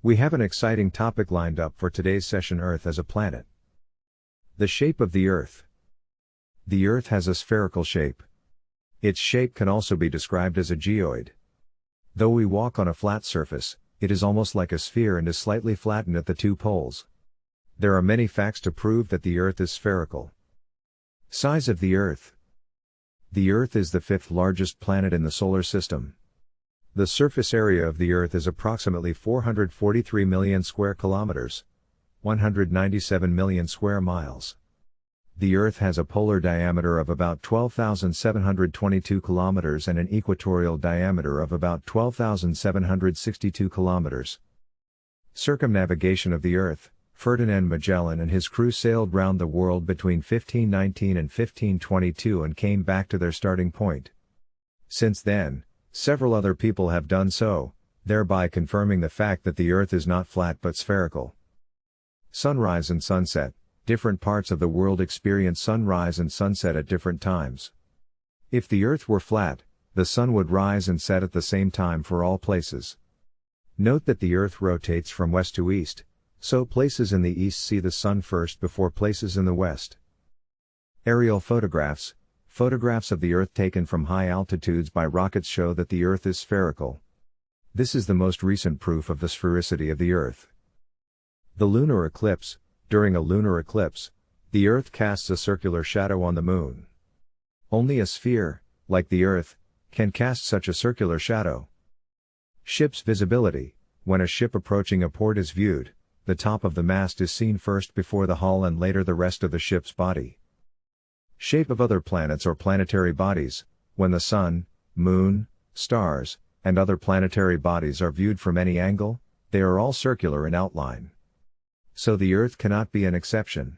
We have an exciting topic lined up for today's session: Earth as a planet. The shape of the Earth. The Earth has a spherical shape. Its shape can also be described as a geoid. Though we walk on a flat surface, it is almost like a sphere and is slightly flattened at the two poles. There are many facts to prove that the Earth is spherical. Size of the Earth. The Earth is the fifth largest planet in the solar system. The surface area of the Earth is approximately 443 million square kilometers, 197 million square miles. The Earth has a polar diameter of about 12,722 kilometers and an equatorial diameter of about 12,762 kilometers. Circumnavigation of the Earth. Ferdinand Magellan and his crew sailed round the world between 1519 and 1522 and came back to their starting point. Since then, several other people have done so, thereby confirming the fact that the Earth is not flat but spherical. Sunrise and sunset. Different parts of the world experience sunrise and sunset at different times. If the Earth were flat, the sun would rise and set at the same time for all places. Note that the Earth rotates from west to east, so places in the east see the sun first before places in the west. Aerial photographs. Photographs of the Earth taken from high altitudes by rockets show that the Earth is spherical. This is the most recent proof of the sphericity of the Earth. The lunar eclipse. During a lunar eclipse, the Earth casts a circular shadow on the Moon. Only a sphere, like the Earth, can cast such a circular shadow. Ship's visibility. When a ship approaching a port is viewed, the top of the mast is seen first before the hull and later the rest of the ship's body. Shape of other planets or planetary bodies. When the Sun, Moon, stars, and other planetary bodies are viewed from any angle, they are all circular in outline. So the Earth cannot be an exception.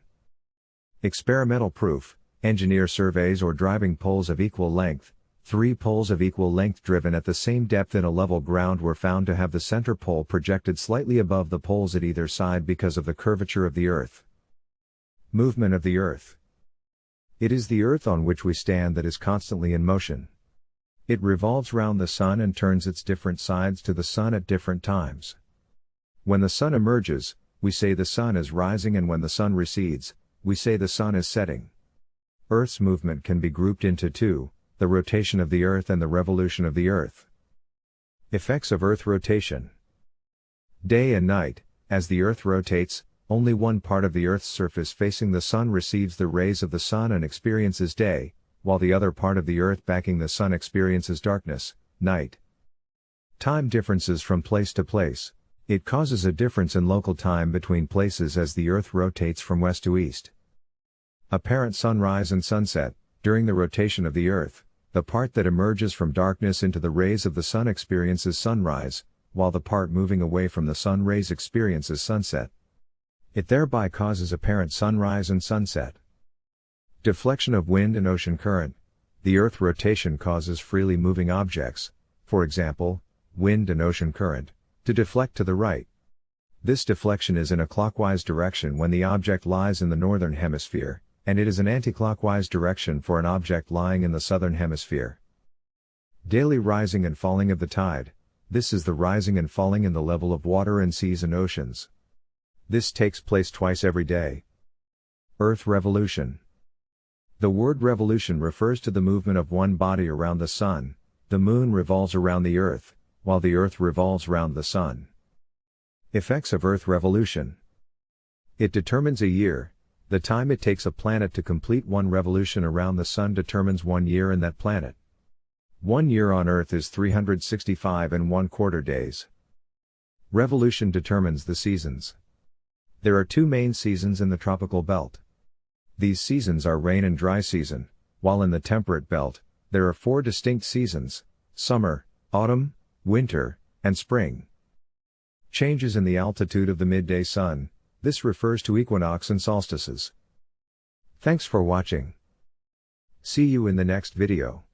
Experimental proof. Engineer surveys or driving poles of equal length. 3 poles of equal length driven at the same depth in a level ground were found to have the center pole projected slightly above the poles at either side because of the curvature of the Earth. Movement of the Earth. It is the Earth on which we stand that is constantly in motion. It revolves round the Sun and turns its different sides to the Sun at different times. When the Sun emerges, we say the Sun is rising, and when the Sun recedes, we say the Sun is setting. Earth's movement can be grouped into two: the rotation of the Earth and the revolution of the Earth. Effects of Earth rotation. Day and night. As the Earth rotates, only one part of the Earth's surface facing the Sun receives the rays of the Sun and experiences day, while the other part of the Earth backing the Sun experiences darkness, night. Time differences from place to place. It causes a difference in local time between places as the Earth rotates from west to east. Apparent sunrise and sunset. During the rotation of the Earth, the part that emerges from darkness into the rays of the Sun experiences sunrise, while the part moving away from the Sun rays experiences sunset. It thereby causes apparent sunrise and sunset. Deflection of wind and ocean current. The Earth rotation causes freely moving objects, for example, wind and ocean current, to deflect to the right. This deflection is in a clockwise direction when the object lies in the northern hemisphere, and it is an anti-clockwise direction for an object lying in the southern hemisphere. Daily rising and falling of the tide. This is the rising and falling in the level of water in seas and oceans. This takes place twice every day. Earth revolution. The word revolution refers to the movement of one body around the Sun. The Moon revolves around the Earth, while the Earth revolves round the Sun. Effects of Earth revolution. It determines a year. The time it takes a planet to complete one revolution around the Sun determines 1 year in that planet. 1 year on Earth is 365 1/4 days. Revolution determines the seasons. There are 2 main seasons in the tropical belt. These seasons are rain and dry season, while in the temperate belt, there are 4 distinct seasons: summer, autumn, winter, and spring. Changes in the altitude of the midday sun. This refers to equinox and solstices. Thanks for watching. See you in the next video.